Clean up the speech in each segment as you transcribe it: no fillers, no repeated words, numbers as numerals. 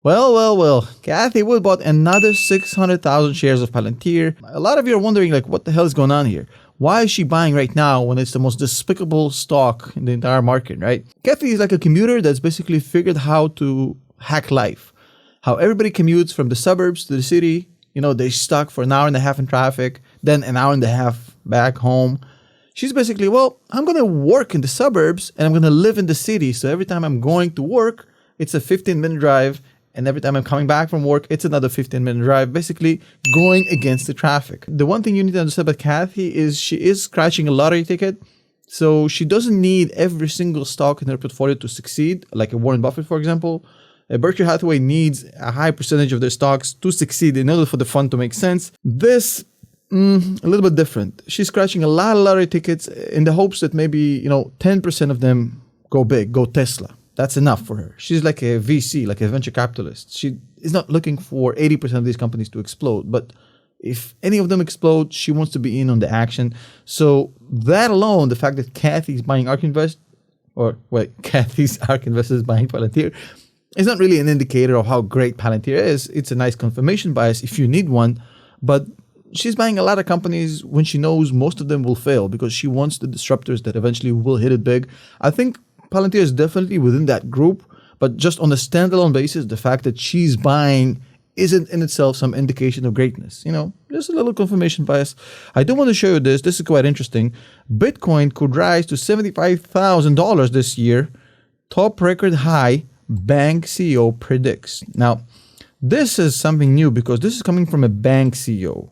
Well. Cathie Wood bought another 600,000 shares of Palantir. A lot of you are wondering, like, what the hell is going on here? Why is she buying right now when it's the most despicable stock in the entire market, right? Cathie is like a commuter that's basically figured how to hack life. How everybody commutes from the suburbs to the city. You know, they're stuck for an hour and a half in traffic, then an hour and a half back home. She's basically, well, I'm going to work in the suburbs and I'm going to live in the city. So every time I'm going to work, it's a 15-minute drive. And every time I'm coming back from work, it's another 15-minute drive, basically going against the traffic. The one thing you need to understand about Cathie is she is scratching a lottery ticket. So she doesn't need every single stock in her portfolio to succeed, like a Warren Buffett, for example. Berkshire Hathaway needs a high percentage of their stocks to succeed in order for the fund to make sense. This, a little bit different. She's scratching a lot of lottery tickets in the hopes that maybe, 10% of them go big, go Tesla. That's enough for her. She's like a VC, like a venture capitalist. She is not looking for 80% of these companies to explode. But if any of them explode, she wants to be in on the action. So that alone, the fact that Cathie's buying ARK Invest, Cathie's ARK Invest is buying Palantir, is not really an indicator of how great Palantir is. It's a nice confirmation bias if you need one. But she's buying a lot of companies when she knows most of them will fail because she wants the disruptors that eventually will hit it big. I think Palantir is definitely within that group, but just on a standalone basis, the fact that she's buying isn't in itself some indication of greatness. Just a little confirmation bias. I do want to show you this. This is quite interesting. Bitcoin could rise to $75,000 this year. Top record high, bank CEO predicts. Now, this is something new because this is coming from a bank CEO.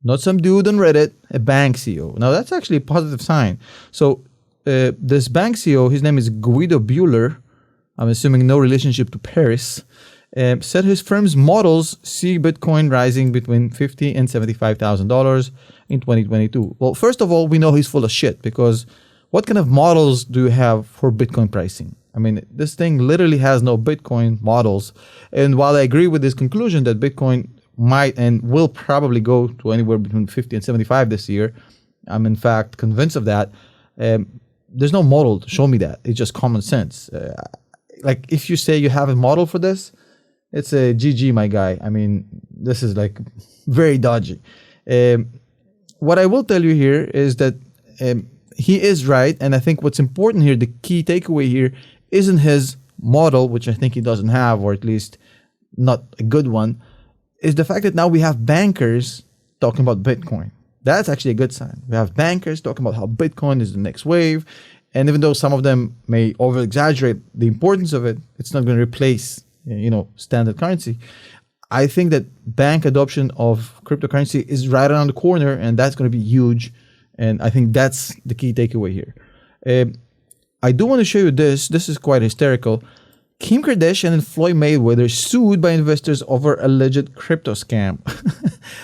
Not some dude on Reddit, a bank CEO. Now, that's actually a positive sign. So, this bank CEO, his name is Guido Bueller, I'm assuming no relationship to Paris, said his firm's models see Bitcoin rising between $50,000 and $75,000 in 2022. Well, first of all, we know he's full of shit because what kind of models do you have for Bitcoin pricing? I mean, this thing literally has no Bitcoin models. And while I agree with this conclusion that Bitcoin might and will probably go to anywhere between 50 and 75 this year, I'm in fact convinced of that. There's no model to show me that. It's just common sense. Like if you say you have a model for this, it's a GG, my guy. I mean, this is like very dodgy. What I will tell you here is that he is right. And I think what's important here, the key takeaway here, isn't his model, which I think he doesn't have, or at least not a good one, is the fact that now we have bankers talking about Bitcoin. That's actually a good sign. We have bankers talking about how Bitcoin is the next wave. And even though some of them may over-exaggerate the importance of it, it's not going to replace, standard currency. I think that bank adoption of cryptocurrency is right around the corner, and that's going to be huge. And I think that's the key takeaway here. I do want to show you this. This is quite hysterical. Kim Kardashian and Floyd Mayweather sued by investors over alleged crypto scam.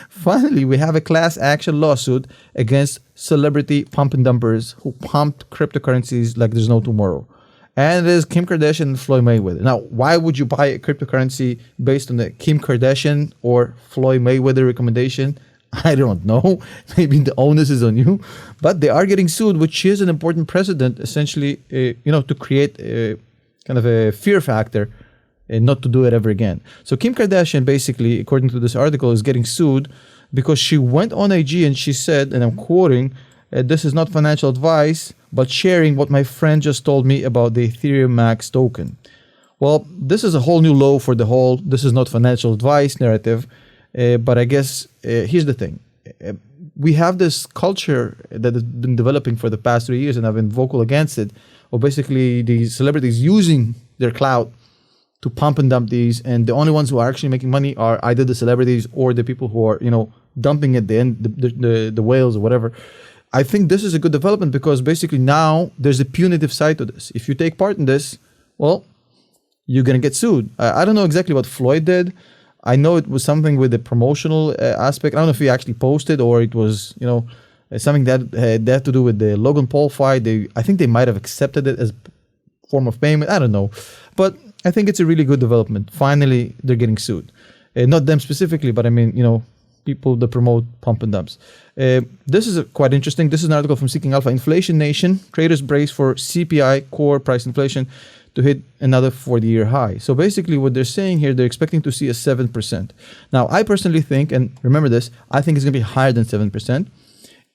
Finally, we have a class action lawsuit against celebrity pump and dumpers who pumped cryptocurrencies like there's no tomorrow. And it is Kim Kardashian and Floyd Mayweather. Now, why would you buy a cryptocurrency based on the Kim Kardashian or Floyd Mayweather recommendation? I don't know. Maybe the onus is on you. But they are getting sued, which is an important precedent, essentially, to create a kind of a fear factor and not to do it ever again. So Kim Kardashian, basically, according to this article, is getting sued because she went on IG and she said, and I'm quoting, "This is not financial advice, but sharing what my friend just told me about the Ethereum Max token." Well, this is a whole new low for the whole "this is not financial advice" narrative. But I guess here's the thing. We have this culture that has been developing for the past 3 years, and I've been vocal against it, or basically these celebrities using their clout to pump and dump these, and the only ones who are actually making money are either the celebrities or the people who are, dumping at the end, the whales or whatever. I think this is a good development because basically now there's a punitive side to this. If you take part in this, well, you're going to get sued. I don't know exactly what Floyd did. I know it was something with the promotional aspect. I don't know if he actually posted or it was, something that had to do with the Logan Paul fight. I think they might have accepted it as a form of payment. I don't know. But I think it's a really good development. Finally, they're getting sued. Not them specifically, but I mean, people that promote pump and dumps. This is quite interesting. This is an article from Seeking Alpha. Inflation Nation. Traders brace for CPI, core price inflation, to hit another 40-year high. So basically what they're saying here, they're expecting to see a 7%. Now, I personally think, and remember this, I think it's going to be higher than 7%.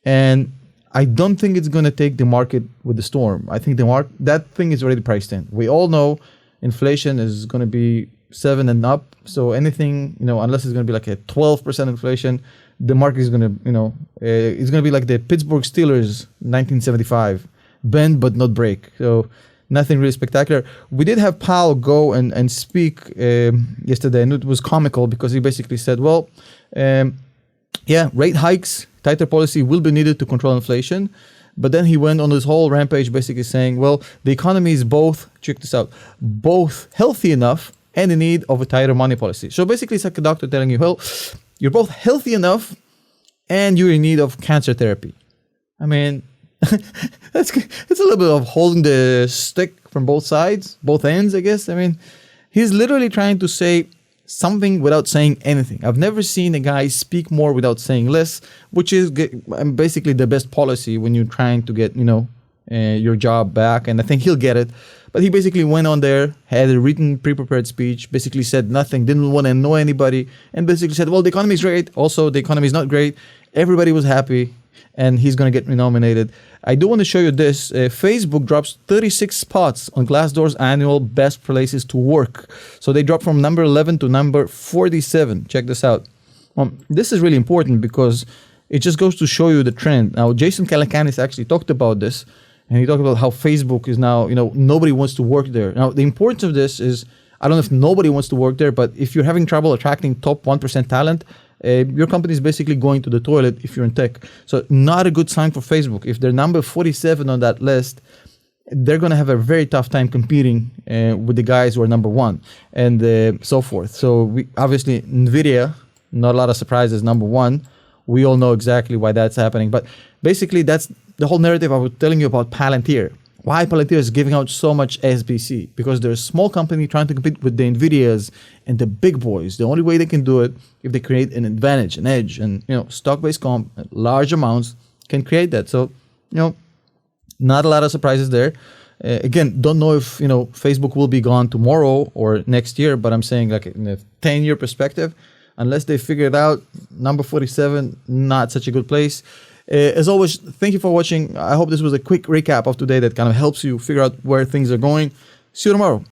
And I don't think it's going to take the market with the storm. I think that thing is already priced in. We all know inflation is going to be 7 and up. So anything, unless it's going to be like a 12% inflation, the market is going to, it's going to be like the Pittsburgh Steelers 1975, bend but not break. So nothing really spectacular. We did have Powell go and speak yesterday, and it was comical because he basically said, well, rate hikes, tighter policy will be needed to control inflation. But then he went on this whole rampage basically saying, well, the economy is both, check this out, both healthy enough and in need of a tighter money policy. So basically it's like a doctor telling you, well, you're both healthy enough and you're in need of cancer therapy. I mean, it's a little bit of holding the stick from both sides, both ends, I guess. I mean, he's literally trying to say something without saying anything. I've never seen a guy speak more without saying less, which is basically the best policy when you're trying to get, your job back. And I think he'll get it. But he basically went on there, had a written, pre-prepared speech, basically said nothing, didn't want to annoy anybody, and basically said, well, the economy is great. Also, the economy is not great. Everybody was happy, and he's going to get renominated. I do want to show you this. Facebook drops 36 spots on Glassdoor's annual best places to work. So they dropped from number 11 to number 47. Check this out. This is really important because it just goes to show you the trend. Now, Jason Calacanis actually talked about this, and he talked about how Facebook is now, nobody wants to work there. Now, the importance of this is, I don't know if nobody wants to work there, but if you're having trouble attracting top 1% talent, your company is basically going to the toilet if you're in tech. So not a good sign for Facebook. If they're number 47 on that list, they're going to have a very tough time competing with the guys who are number 1 and so forth. So obviously, NVIDIA, not a lot of surprises, number 1. We all know exactly why that's happening. But basically, that's the whole narrative I was telling you about Palantir. Why Palantir is giving out so much SBC? Because they're a small company trying to compete with the NVIDIAs and the big boys. The only way they can do it if they create an advantage, an edge, and stock-based comp, large amounts can create that. So, not a lot of surprises there. Again, don't know if Facebook will be gone tomorrow or next year, but I'm saying like in a 10-year perspective, unless they figure it out, number 47, not such a good place. As always, thank you for watching. I hope this was a quick recap of today that kind of helps you figure out where things are going. See you tomorrow.